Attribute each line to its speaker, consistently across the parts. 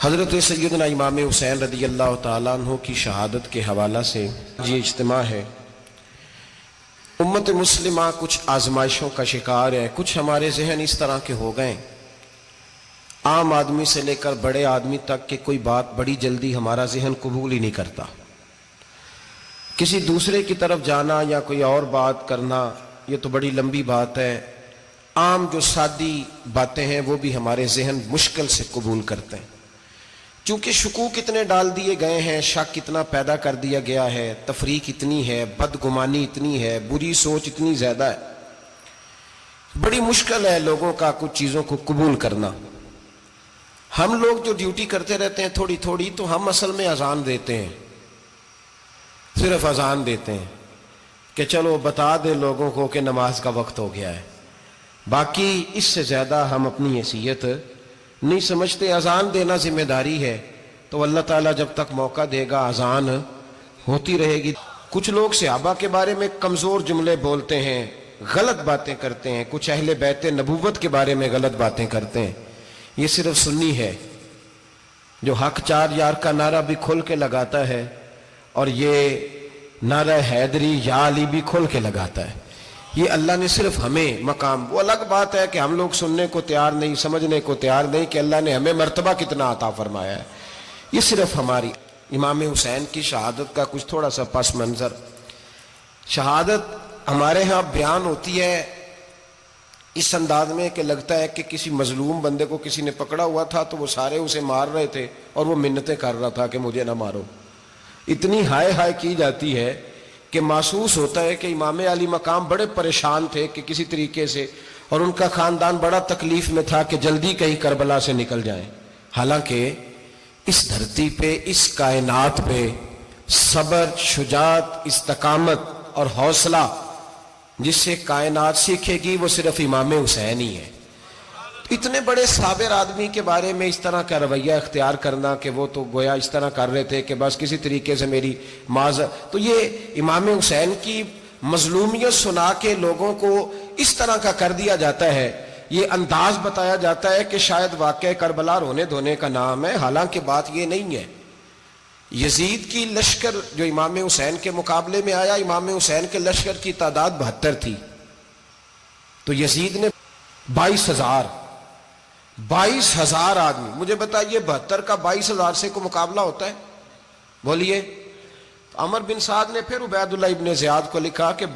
Speaker 1: हज़रत सैयदना इमाम हुसैन रज़ी अल्लाह ताला अन्हु की शहादत के हवाला से ये इज्तिमा है। उम्मत मुस्लिमा कुछ आजमाइशों का शिकार है। कुछ हमारे जहन इस तरह के हो गए, आम आदमी से लेकर बड़े आदमी तक कि कोई बात बड़ी जल्दी हमारा जहन कबूल ही नहीं करता। किसी दूसरे की तरफ जाना या कोई और बात करना, ये तो बड़ी लंबी बात है। आम जो सादी बातें हैं वो भी हमारे जहन मुश्किल से कबूल करते हैं, क्योंकि शकूक इतने डाल दिए गए हैं, शक इतना पैदा कर दिया गया है, तफरीक इतनी है, बदगुमानी इतनी है, बुरी सोच इतनी ज्यादा है। बड़ी मुश्किल है लोगों का कुछ चीजों को कबूल करना। हम लोग जो ड्यूटी करते रहते हैं थोड़ी थोड़ी, तो हम असल में अजान देते हैं, सिर्फ अजान देते हैं कि चलो बता दे लोगों को कि नमाज का वक्त हो गया है। बाकी इससे ज्यादा हम अपनी हैसियत नहीं समझते। अजान देना जिम्मेदारी है, तो अल्लाह ताला जब तक मौका देगा अजान होती रहेगी। कुछ लोग सहाबा के बारे में कमजोर जुमले बोलते हैं, गलत बातें करते हैं, कुछ अहले बैत नबूवत के बारे में गलत बातें करते हैं। ये सिर्फ सुन्नी है जो हक चार यार का नारा भी खोल के लगाता है, और ये नारा हैदरी या अली भी खोल के लगाता है। ये अल्लाह ने सिर्फ हमें मकाम, वो अलग बात है कि हम लोग सुनने को तैयार नहीं, समझने को तैयार नहीं कि अल्लाह ने हमें मर्तबा कितना अता फरमाया है। ये सिर्फ हमारी इमाम हुसैन की शहादत का कुछ थोड़ा सा पस मंजर। शहादत हमारे यहाँ बयान होती है इस अंदाज में कि लगता है कि किसी मजलूम बंदे को किसी ने पकड़ा हुआ था, तो वो सारे उसे मार रहे थे और वो मिन्नतें कर रहा था कि मुझे ना मारो। इतनी हाय हाय की जाती है कि महसूस होता है कि इमाम अली मकाम बड़े परेशान थे कि किसी तरीके से, और उनका खानदान बड़ा तकलीफ में था कि जल्दी कहीं करबला से निकल जाए। हालांकि इस धरती पे, इस कायनात पे सबर, शुजात, इस्तकामत और हौसला जिससे कायनात सीखेगी वो सिर्फ इमाम हुसैन ही है। इतने बड़े साबिर आदमी के बारे में इस तरह का रवैया इख्तियार करना कि वो तो गोया इस तरह कर रहे थे कि बस किसी तरीके से मेरी माज, तो ये इमाम हुसैन की मजलूमियत सुना के लोगों को इस तरह का कर दिया जाता है। ये अंदाज बताया जाता है कि शायद वाकई करबला रोने धोने का नाम है, हालांकि बात ये नहीं है। यजीद की लश्कर जो इमाम हुसैन के मुकाबले में आया, इमाम हुसैन के लश्कर की तादाद 72 थी, तो यजीद ने 22,000 आदमी, मुझे बताइए 72 का 22,000 से को मुकाबला होता है? बोलिए। अमर बिन साद ने फिर उबैदुल्लाह इब्ने ज़ियाद को लिखा कि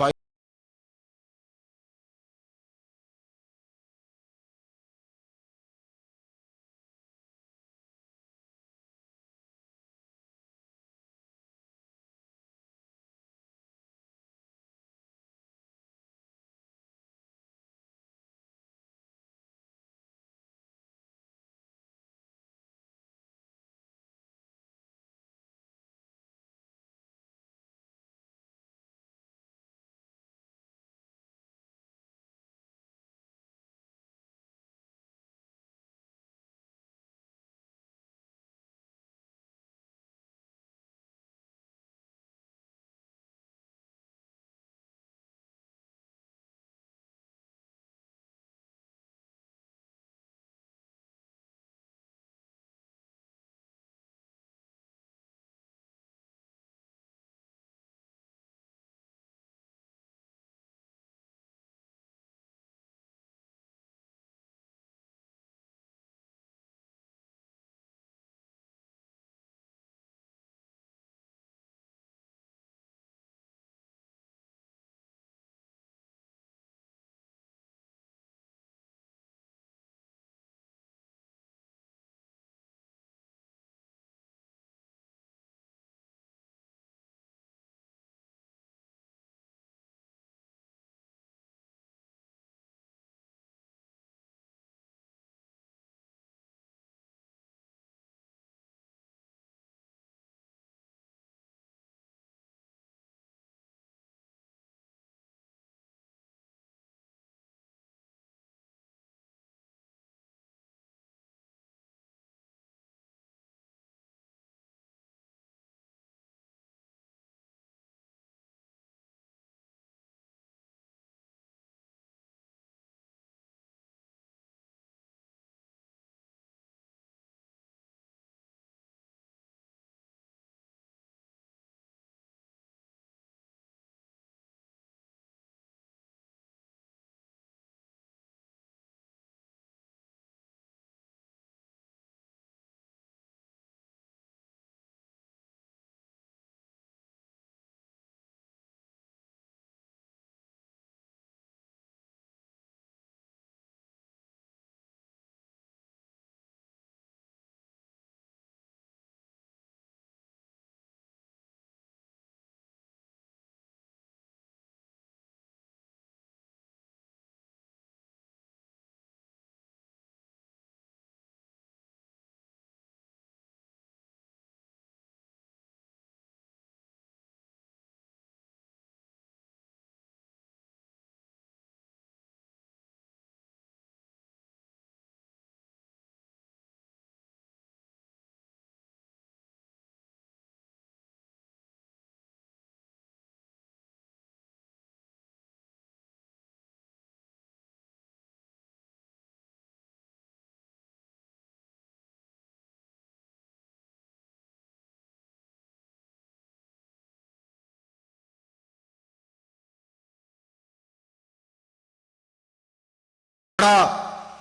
Speaker 1: बड़ा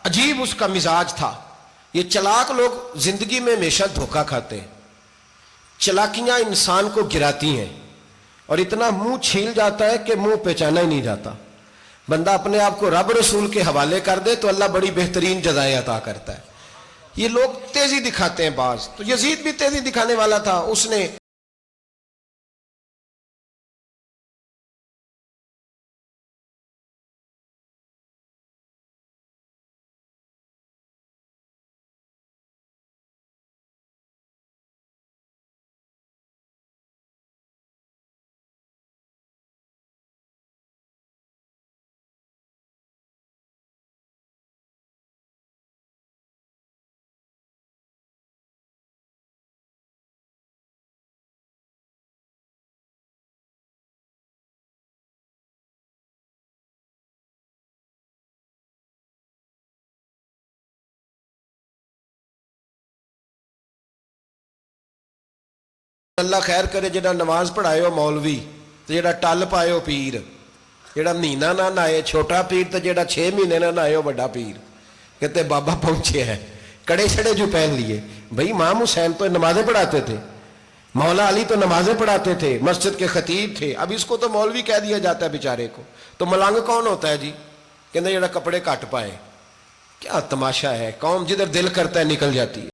Speaker 1: अजीब उसका मिजाज था। ये चालाक लोग जिंदगी में हमेशा धोखा खाते हैं, चालाकियां इंसान को गिराती हैं और इतना मुंह छील जाता है कि मुंह पहचाना ही नहीं जाता। बंदा अपने आप को रब रसूल के हवाले कर दे तो अल्लाह बड़ी बेहतरीन जज़ाएं अता करता है। ये लोग तेजी दिखाते हैं बाज, तो यजीद भी तेजी दिखाने वाला था। उसने अल्लाह खैर करे जेड़ा नमाज पढ़ाए हो मौलवी तो जेड़ा टल पाए हो पीर, जेड़ा महीना ना नहाए छोटा पीर तो जेड़ा 6 महीने ना नहाए हो बड़ा पीर। कहते बाबा पहुंचे हैं, कड़े छड़े जो पहन लिए। भाई इमाम हुसैन तो नमाजें पढ़ाते थे, मौला अली तो नमाजें पढ़ाते थे, मस्जिद के खतीब थे। अब इसको तो मौलवी कह दिया जाता है बेचारे को। तो मलंग कौन होता है जी? कहते जेड़ा कपड़े घट पाए। क्या तमाशा है, कौम जिधर दिल करता है निकल जाती है।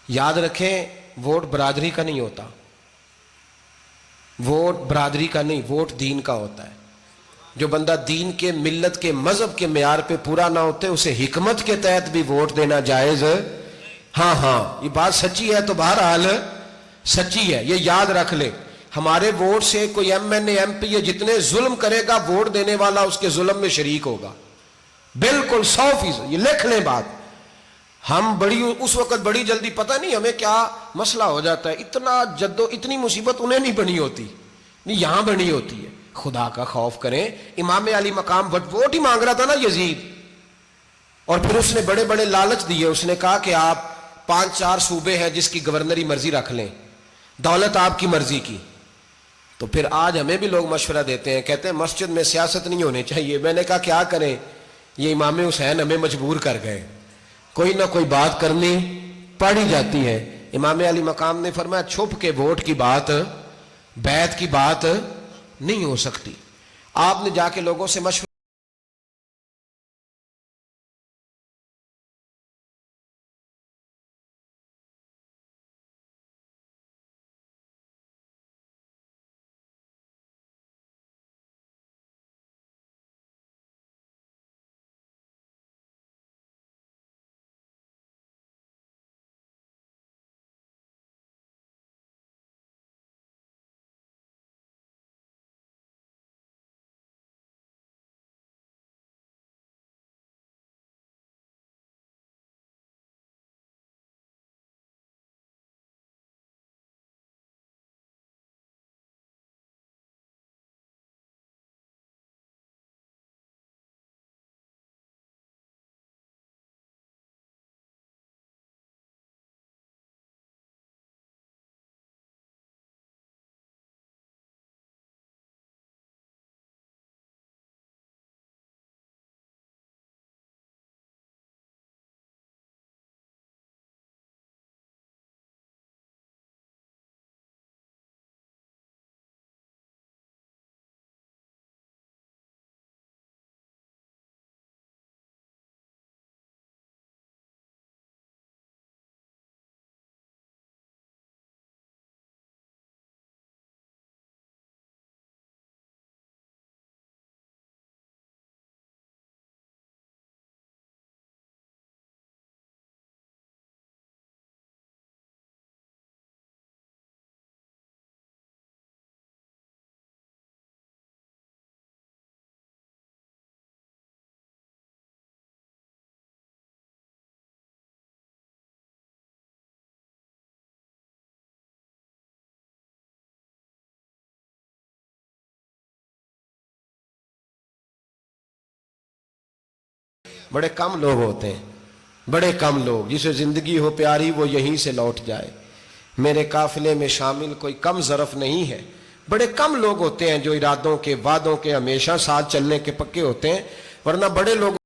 Speaker 1: याद रखें, वोट बरादरी का नहीं होता, वोट बरादरी का नहीं, वोट दीन का होता है। जो बंदा दीन के, मिल्लत के, मजहब के मेयार पे पूरा ना होते उसे हिकमत के तहत भी वोट देना जायज। हाँ हाँ, ये बात सच्ची है तो बहरहाल सच्ची है, ये याद रख ले। हमारे वोट से कोई MNA MP ये जितने जुल्म करेगा, वोट देने वाला उसके जुल्म में शरीक होगा, बिल्कुल 100%। ये लिख लें बात। हम बड़ी उस वक्त बड़ी जल्दी, पता नहीं हमें क्या मसला हो जाता है, इतना जद्दो इतनी मुसीबत उन्हें नहीं बनी होती, नहीं यहां बनी होती है। खुदा का खौफ करें। इमाम अली मकाम वोट ही मांग रहा था ना यजीद, और फिर उसने बड़े बड़े लालच दिए। उसने कहा कि आप 5-4 सूबे हैं जिसकी गवर्नरी मर्जी रख लें, दौलत आपकी मर्जी की। तो फिर आज हमें भी लोग मशवरा देते हैं, कहते हैं मस्जिद में सियासत नहीं होनी चाहिए। मैंने कहा क्या करें, ये इमाम हुसैन हमें मजबूर कर गए, कोई ना कोई बात करनी पड़ी जाती है। इमाम अली मकाम ने फरमाया छुप के वोट की बात, बैत की बात नहीं हो सकती। आपने जाके लोगों से मशवरा, बड़े कम लोग होते हैं, बड़े कम लोग, जिसे जिंदगी हो प्यारी वो यहीं से लौट जाए। मेरे काफिले में शामिल कोई कम ज़रफ नहीं है। बड़े कम लोग होते हैं जो इरादों के, वादों के, हमेशा साथ चलने के पक्के होते हैं, वरना बड़े लोग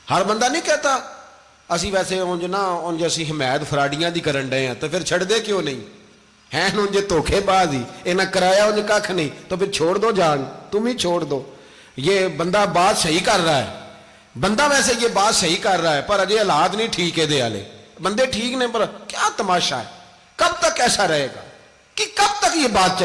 Speaker 1: हर बंदा नहीं कहता ਅਸੀਂ ਵੈਸੇ ਉਂਝ ਨਾ ਉਂਝ ਅਸੀਂ ਹਮਾਇਤ ਫਰਾਡੀਆਂ ਦੀ ਕਰਨ ਡਏ ਆ, तो फिर ਛੱਡਦੇ क्यों नहीं हैं ਉਂਝ ਧੋਖੇਬਾਜ਼ ही इन्हें कराया ਉਂਝ कख नहीं, तो फिर छोड़ दो जान, तुम ही छोड़ दो। ये बंदा बात सही कर रहा है, बंदा वैसे ये बात सही कर रहा है, पर अजय हालात नहीं ठीक है दे वाले बंदे ठीक ने, पर क्या तमाशा है, कब तक ऐसा रहेगा कि कब तक ये बात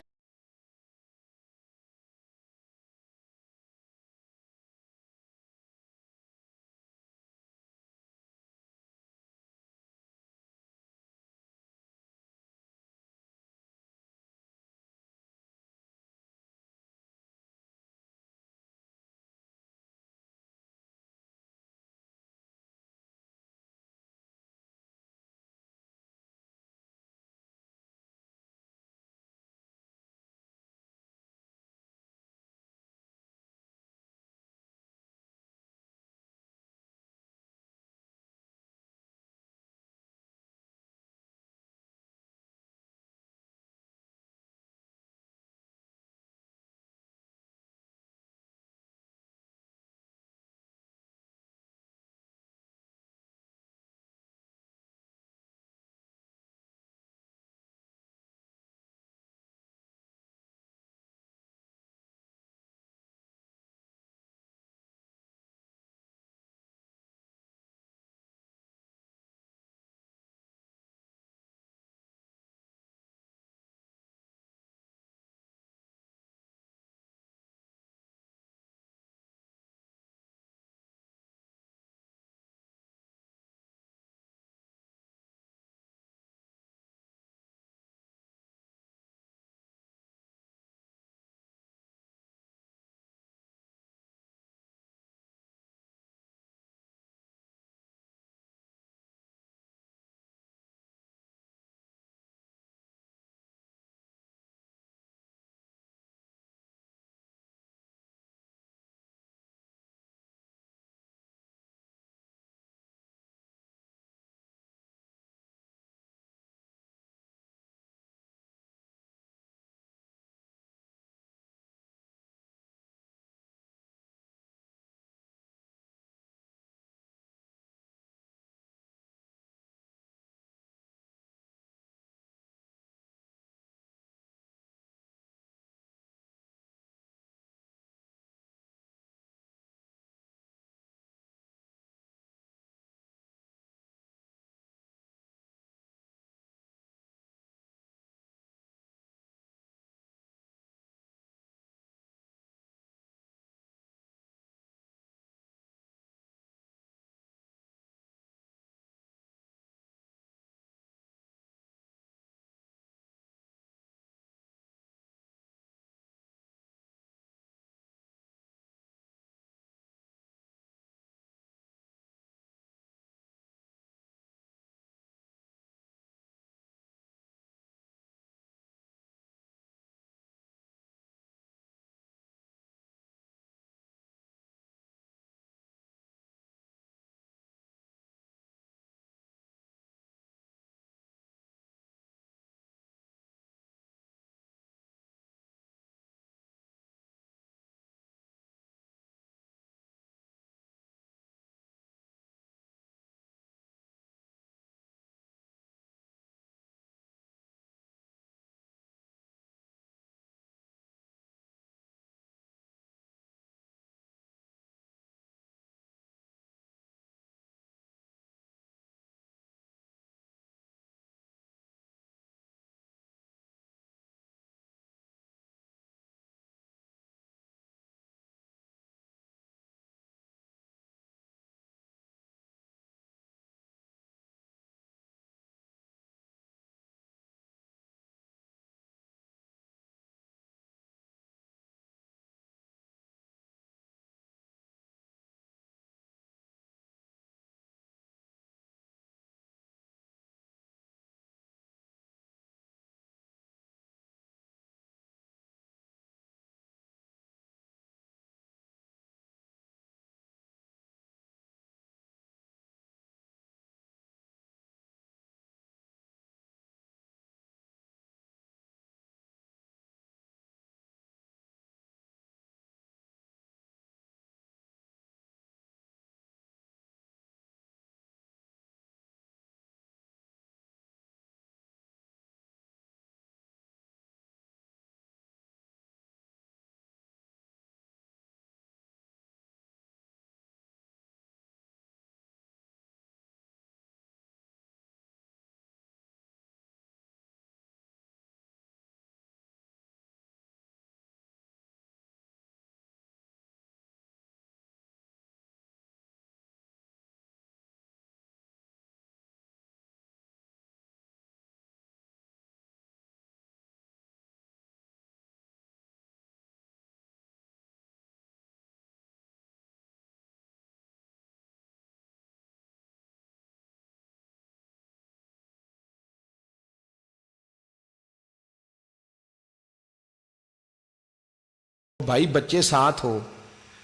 Speaker 1: भाई बच्चे साथ हो,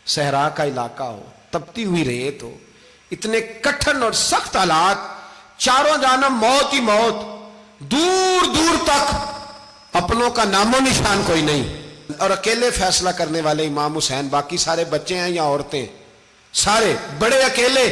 Speaker 1: सहरा का इलाका हो, तपती हुई रेत हो, इतने कठिन और सख्त हालात, चारों जानब मौत ही मौत, दूर दूर तक अपनों का नामो निशान कोई नहीं, और अकेले फैसला करने वाले इमाम हुसैन, बाकी सारे बच्चे हैं या औरतें, सारे बड़े अकेले।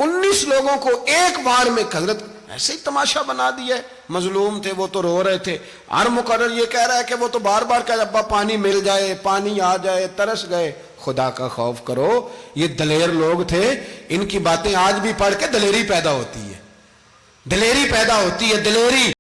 Speaker 1: 19 लोगों को एक बार में हजरत ऐसे ही तमाशा बना दिया है। मजलूम थे वो तो रो रहे थे, हर मुकर्रर ये कह रहा है कि वो तो बार बार कह अब्बा पानी मिल जाए, पानी आ जाए, तरस गए। खुदा का खौफ करो, ये दलेर लोग थे, इनकी बातें आज भी पढ़ के दलेरी पैदा होती है, दलेरी पैदा होती है, दलेरी।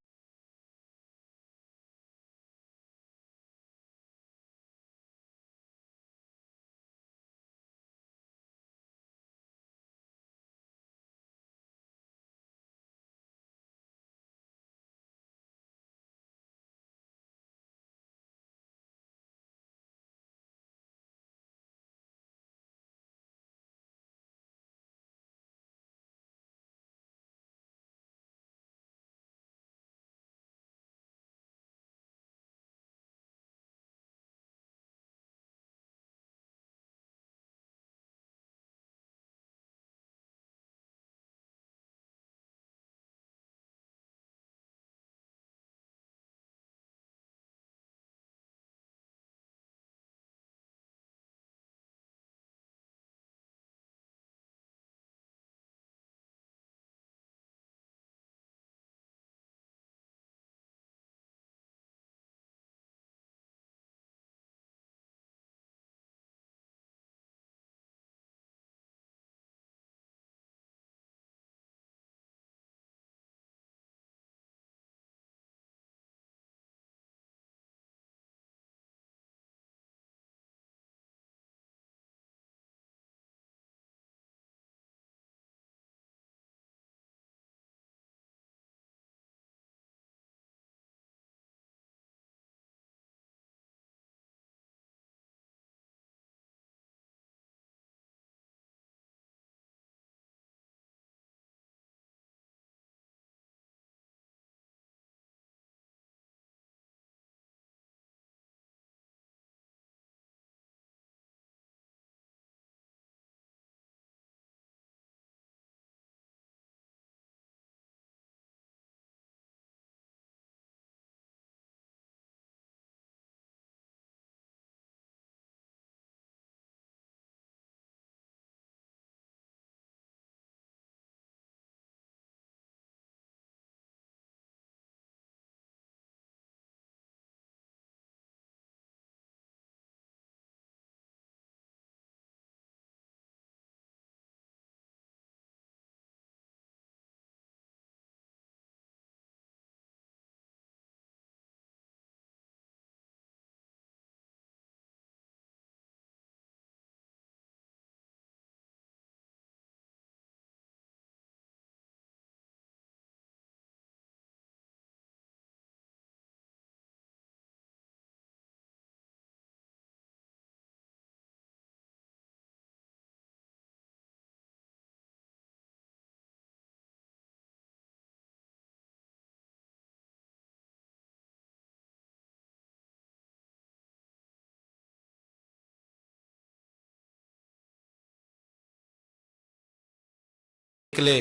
Speaker 1: निकले,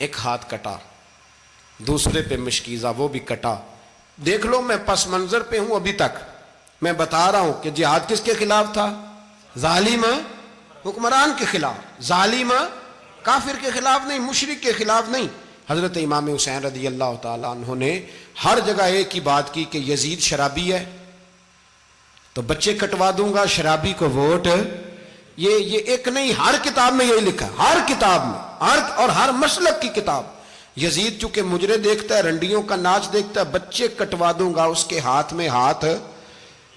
Speaker 1: एक हाथ कटा, दूसरे पे मशकीज़ा वो भी कटा। देख लो मैं पस मंजर पे हूं अभी तक, मैं बता रहा हूं कि जिहाद किसके खिलाफ था? जालिम हुक्मरान के खिलाफ, जालिम काफिर के खिलाफ नहीं, मुशरिक के खिलाफ नहीं। हजरत इमाम हुसैन रदी अल्लाह तआला अन्हु ने हर जगह एक ही बात की कि यजीद शराबी है तो बच्चे कटवा दूंगा, शराबी को वोट। ये एक नहीं, हर किताब में यही लिखा, हर किताब में, हर और हर मसलक की किताब। यजीद चूंकि मुजरे देखता है, रंडियों का नाच देखता है, बच्चे कटवा दूंगा, उसके हाथ में हाथ।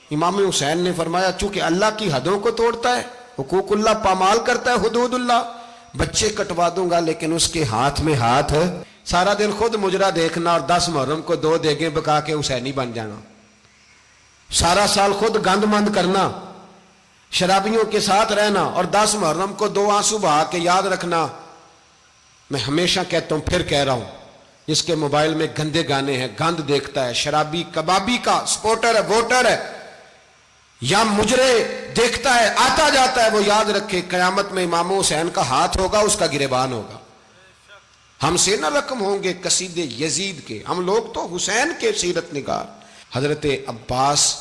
Speaker 1: इमाम हुसैन ने फरमाया चूंकि अल्लाह की हदों को तोड़ता है, हुकूकुल्लाह पामाल करता है, हुदूदुल्लाह, बच्चे कटवा दूंगा लेकिन उसके हाथ में हाथ। सारा दिन खुद मुजरा देखना और 10 मुहर्रम को 2 देगे बका के हुसैनी बन जाना, सारा साल खुद गंदमंद करना, शराबियों के साथ रहना और 10 मुहर्रम को 2 आंसू बहा के याद रखना। मैं हमेशा कहता हूं, फिर कह रहा हूं, जिसके मोबाइल में गंदे गाने हैं, गंद देखता है, शराबी कबाबी का सपोर्टर है, वोटर है, या मुजरे देखता है, आता जाता है, वो याद रखे कयामत में इमाम हुसैन का हाथ होगा, उसका गिरेबान होगा। हमसे न रकम होंगे कसीदे यजीद के, हम लोग तो हुसैन के सीरत निगार। हजरत अब्बास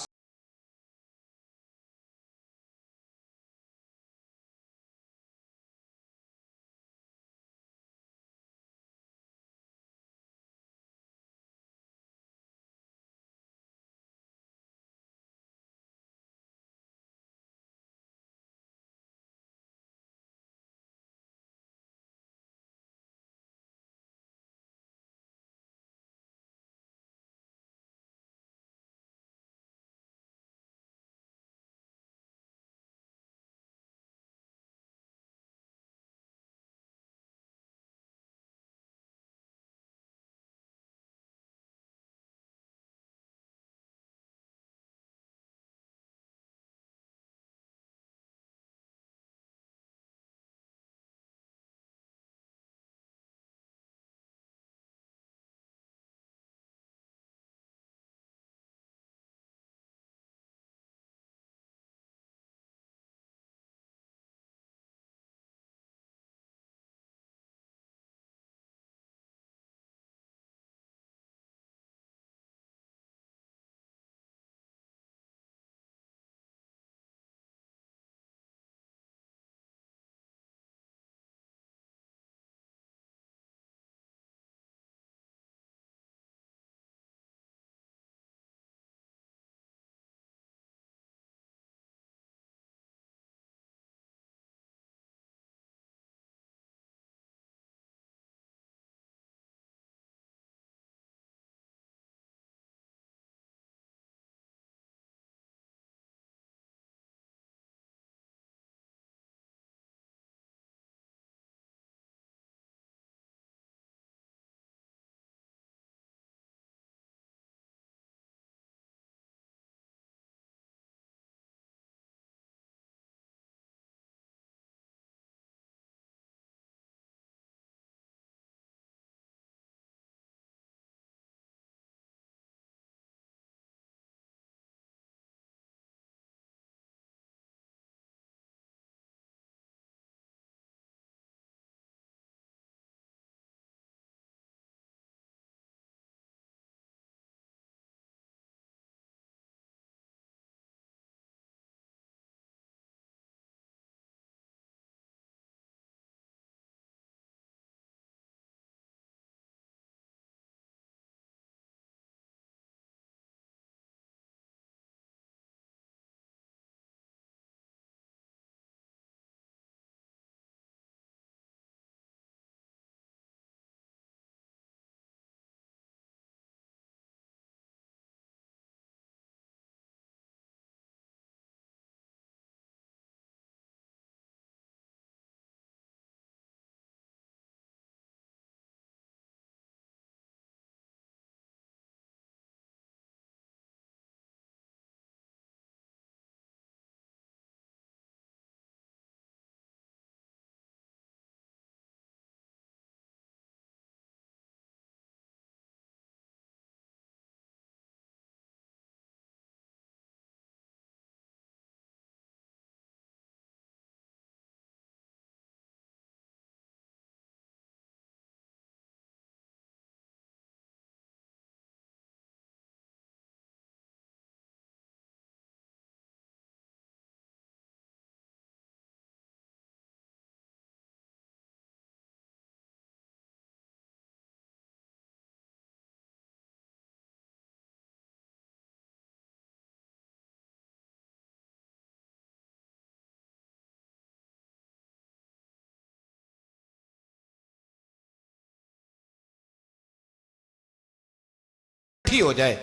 Speaker 2: ही हो जाए।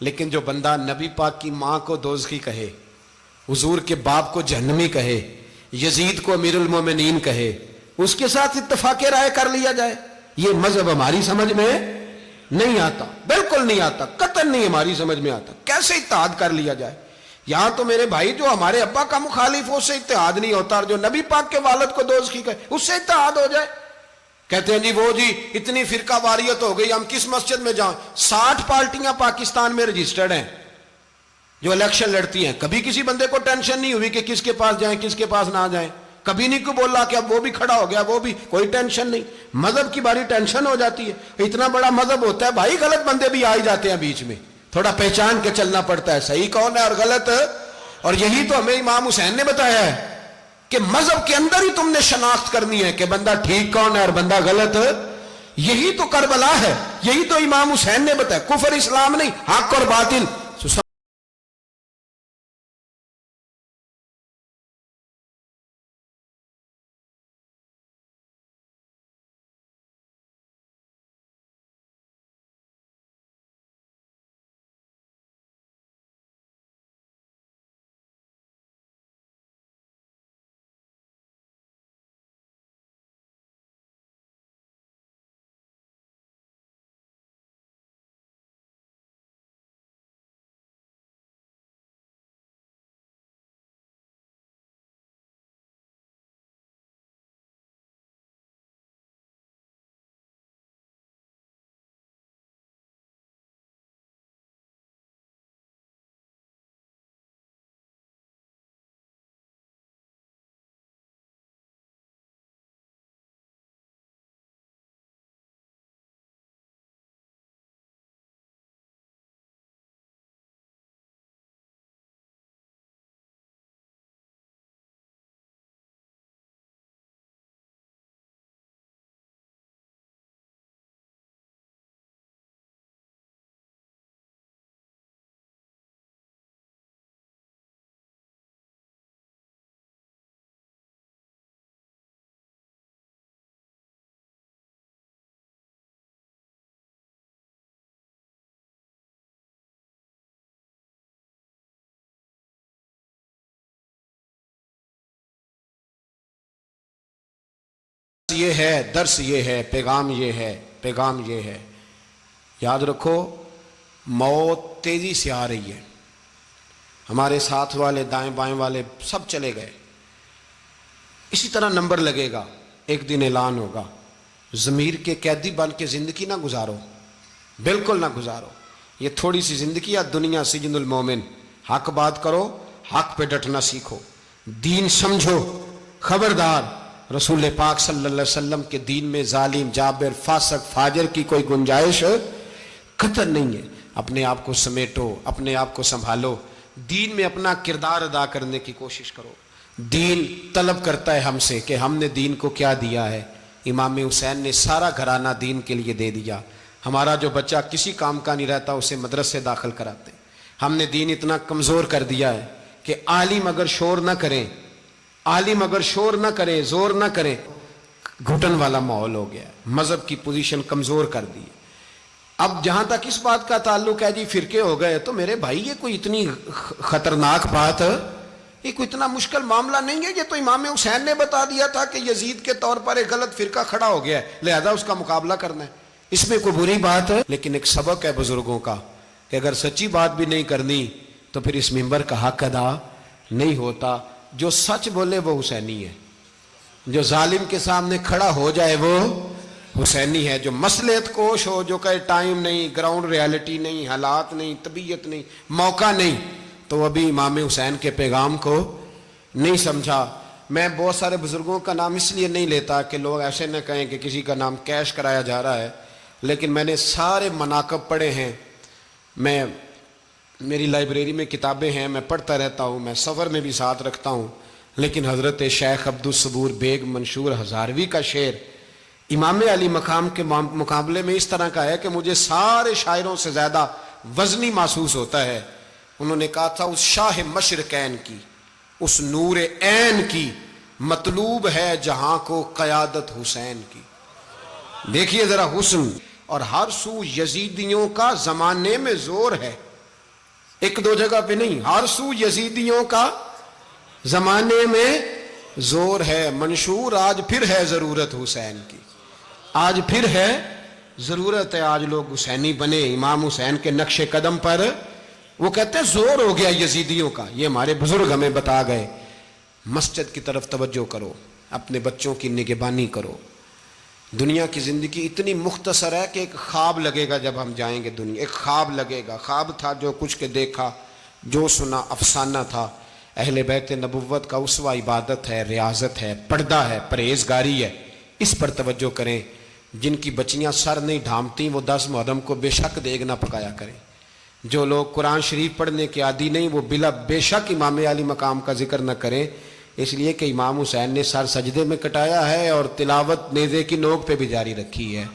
Speaker 2: लेकिन जो बंदा नबी पाक की मां को दोज़खी कहे, हुजूर के बाप को जहन्नमी कहे, यजीद को अमीरुल मोमिनीन कहे, उसके साथ इत्तफाक राय कर लिया जाए, ये मजहब हमारी समझ में नहीं आता, बिल्कुल नहीं आता, कतई नहीं हमारी समझ में आता। कैसे इत्तेहाद कर लिया जाए? यहां तो मेरे भाई जो हमारे अब्बा का मुखालिफ हो उससे इत्तेहाद नहीं होता, और जो नबी पाक के वालिद को दोज़खी कहे उससे इत्तेहाद हो जाए। कहते हैं जी वो जी इतनी फिरका वारियत हो गई, हम किस मस्जिद में जाएं? 60 पार्टियां पाकिस्तान में रजिस्टर्ड हैं जो इलेक्शन लड़ती हैं। कभी किसी बंदे को टेंशन नहीं हुई कि किसके पास जाएं किसके पास ना जाएं। कभी नहीं को बोला कि अब वो भी खड़ा हो गया, वो भी, कोई टेंशन नहीं। मजहब की बारी टेंशन हो जाती है। इतना बड़ा मजहब होता है भाई, गलत बंदे भी आ ही जाते हैं बीच में, थोड़ा पहचान के चलना पड़ता है सही कौन है और गलत। और यही तो हमें इमाम हुसैन ने बताया है कि मजहब के अंदर ही तुमने शनाख्त करनी है कि बंदा ठीक कौन है और बंदा गलत। यही तो करबला है, यही तो इमाम हुसैन ने बताया। कुफर इस्लाम नहीं, हक और बातिल। ये है दर्स, ये है पैगाम, ये है पैगाम, ये है। याद रखो मौत तेजी से आ रही है। हमारे साथ वाले दाएं बाएं वाले सब चले गए। इसी तरह नंबर लगेगा, एक दिन ऐलान होगा। ज़मीर के कैदी बन के जिंदगी ना गुजारो, बिल्कुल ना गुजारो। ये थोड़ी सी जिंदगी या दुनिया सिजनुल मोमिन। हक बात करो, हक पे डटना सीखो, दीन समझो। खबरदार, रसूल पाक सल्लल्लाहु अलैहि वसल्लम के दीन में जालिम, जाबिर, फासक, फाजर की कोई गुंजाइश कतई नहीं है। अपने आप को समेटो, अपने आप को संभालो, दीन में अपना किरदार अदा करने की कोशिश करो। दीन तलब करता है हमसे कि हमने दीन को क्या दिया है। इमाम हुसैन ने सारा घराना दीन के लिए दे दिया। हमारा जो बच्चा किसी काम का नहीं रहता उसे मदरसे दाखिल कराते। हमने दीन इतना कमज़ोर कर दिया है कि आलिम अगर शोर ना करें, आलिम अगर शोर ना करे, जोर ना करे, घुटन वाला माहौल हो गया। मजहब की पोजीशन कमजोर कर दी। अब जहां तक इस बात का ताल्लुक है जी फिरके हो गए, तो मेरे भाई ये कोई इतनी खतरनाक बात है, ये कोई इतना मुश्किल मामला नहीं है। ये तो इमाम हुसैन ने बता दिया था कि यजीद के तौर पर एक गलत फिरका खड़ा हो गया है, लिहाजा उसका मुकाबला करना है। इसमें कोई बुरी बात है, लेकिन एक सबक है बुजुर्गों का कि अगर सच्ची बात भी नहीं करनी तो फिर इस मिंबर का हक अदा नहीं होता। जो सच बोले वो हुसैनी है, जो जालिम के सामने खड़ा हो जाए वो हुसैनी है। जो मसलहत कोश हो, जो कहे टाइम नहीं, ग्राउंड रियलिटी नहीं, हालात नहीं, तबीयत नहीं, मौका नहीं, तो अभी इमाम हुसैन के पैगाम को नहीं समझा। मैं बहुत सारे बुजुर्गों का नाम इसलिए नहीं लेता कि लोग ऐसे न कहें कि किसी का नाम कैश कराया जा रहा है, लेकिन मैंने सारे मनाकब पढ़े हैं। मेरी लाइब्रेरी में किताबें हैं, मैं पढ़ता रहता हूँ, मैं सफ़र में भी साथ रखता हूँ। लेकिन हज़रत शेख अब्दुल सबूर बेग मंशूर हज़ारवी का शेर इमाम अली मकाम के मुकाबले में इस तरह का है कि मुझे सारे शायरों से ज़्यादा वज़नी महसूस होता है। उन्होंने कहा था, उस शाह मशरकैन की, उस नूर ऐन की मतलूब है जहां को क़यादत हुसैन की। देखिए ज़रा हुस्न और हर सू यजीदियों का जमाने में जोर है। एक दो जगह पे नहीं, हर सू यजीदियों का जमाने में जोर है। मंशूर आज फिर है जरूरत हुसैन की, आज फिर है जरूरत है। आज लोग हुसैनी बने, इमाम हुसैन के नक्शे कदम पर। वो कहते हैं जोर हो गया यजीदियों का। ये हमारे बुजुर्ग हमें बता गए। मस्जिद की तरफ तवज्जो करो, अपने बच्चों की निगहबानी करो। दुनिया की जिंदगी इतनी मुख्तसर है कि एक ख्वाब लगेगा जब हम जाएंगे दुनिया, एक ख्वाब लगेगा। ख्वाब था जो कुछ के देखा, जो सुना अफसाना था। अहले बैत नबुव्वत का उसवा इबादत है, रियाजत है, पर्दा है, परहेजगारी है। इस पर तवज्जो करें। जिनकी बच्चियां सर नहीं ढांपती वो 10 मुहर्रम को बेशक देग ना पकाया करें। जो लोग कुरान शरीफ पढ़ने के आदी नहीं वो बिला बेशक इमाम अली मकाम का जिक्र न करें, इसलिए कि इमाम हुसैन ने सर सजदे में कटाया है और तिलावत नेज़े की नोक पे भी जारी रखी है।